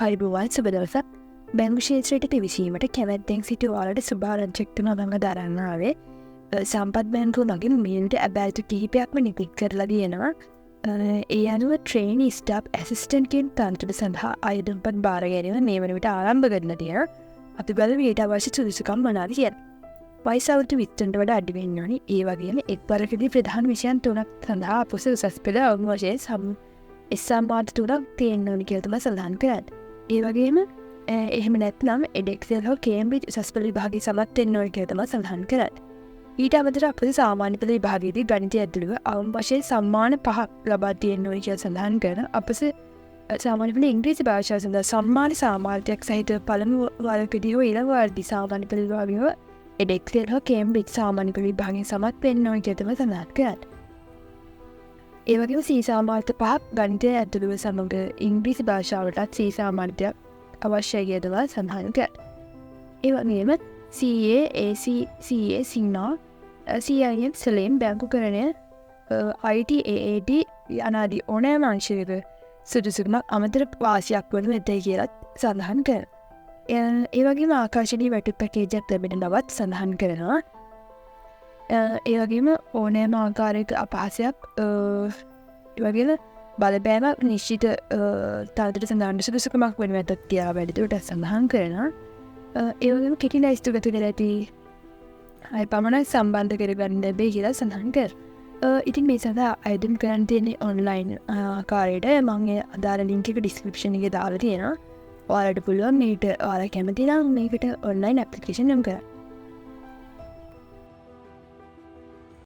අයිබුවන් සුබ දවසක්. බැංකු ක්ෂේත්‍රයට පිවිසීමට කැමැත්තෙන් සිටි ඔයාලට සුභාරංචික නම දරන්න ආවේ. සම්පත් බැංකුව මගින් මීට ඇබෑතු කිහිපයක්ම නිකුත් කරලා තියෙනවා. ඒ අනුව ට්‍රේනි ස්ටාප් ඇසිස්ටන්ට්ගෙන් තන්තුට සඳහා අයදුම්පත් බාර ගැනීම මේ වන විට ආරම්භ කරන තියෙන. අපි බලමු ඊට අවශ්‍ය සුදුසුකම් මොනවාද කියලා. වයස අවුරුදු 20ට වඩා අඩු වෙන්න ඕනි. ඒ වගේම එක්වරකදී ප්‍රධාන විෂයන් 3ක් සඳහා අපොස උසස් පෙළ අවම වශයෙන් සම්මාන 3ක් තියෙන්න ඕනි කියලා තමයි සඳහන් කරන්නේ. ඒ වගේම එහෙම නැත්නම් එඩෙක්සෙල් හෝ කේම්බ්‍රිජ් උසස් පෙළ විභාගයේ සමත් වෙන්න ඕනි කියලා තමයි සඳහන් කරන්නේ. ඊට අමතරව අපොස සාමාන්‍ය පෙළ විභාගයේදී ගණිතය ඇතුළුව අවම වශයෙන් සම්මාන 5ක් ලබා තියෙන්න ඕනි කියලා සඳහන් කරන අපොස සාමාන්‍ය පෙළ ඉංග්‍රීසි භාෂාව සඳහා සම්මාන සාමාන්‍යයක් සහිත පළමු වරකදී හෝ ඊළඟ වරදී සාමාන්‍ය පෙළ විභාගයේ එඩෙක්සෙල් හෝ කේම්බ්‍රිජ් සාමාන්‍ය පෙළ විභාගයෙන් සමත් වෙන්න ඕනි කියලා තමයි සඳහන් කරන්නේ. ඒ වගේම සී සාමාන්‍ය 5ක් ගණිතය ඇතුළුව සමග ඉංග්‍රීසි භාෂාවටත් සී සාමාන්‍යයක් අවශ්‍යයි කියලා සඳහන් කරනවා. ඒ වගේම CA, AC, CA, සිංනා, CIN සලෙන් බැංකුකරණය, IT, AAT යනාදී ඕනෑම අංශයක සුදුසුකමක් අමතර වාසියක් වනු ඇතයි කියලා සඳහන් කරනවා. ඒ වගේම ආකර්ශනීය වැටුප් පැකේජයක් ලැබෙන බවත් සඳහන් කරනවා. ඒ වගේම ඕනෑම ආකාරයක අපහාසයක් වගේම බලපෑමක් නිශ්චිත තනතුරට සඳහන් සුදුසුකමක් වෙනු ඇතත් කියලා වැඩිදුරට සඳහන් කරනවා. ඒ වගේම කෙටි ලැයිස්තුගත කර ඇති අය පමණක් සම්බන්ධ කරගන්න ලැබේ කියලා සඳහන් කරනවා. ඉතින් මේ සඳහා අයදුම් කරන්න තියෙන්නේ ඔන්ලයින් ආකාරයට. මම ඒ අදාළ ලින්ක් එක ඩිස්ක්‍රිප්ෂන් එකේ දාලා තියෙනවා. ඔයාලට පුළුවන් මේකට ඔයාලා කැමති නම් මේකට ඔන්ලයින් ඇප්ලිකේෂන් නම් කරන්න.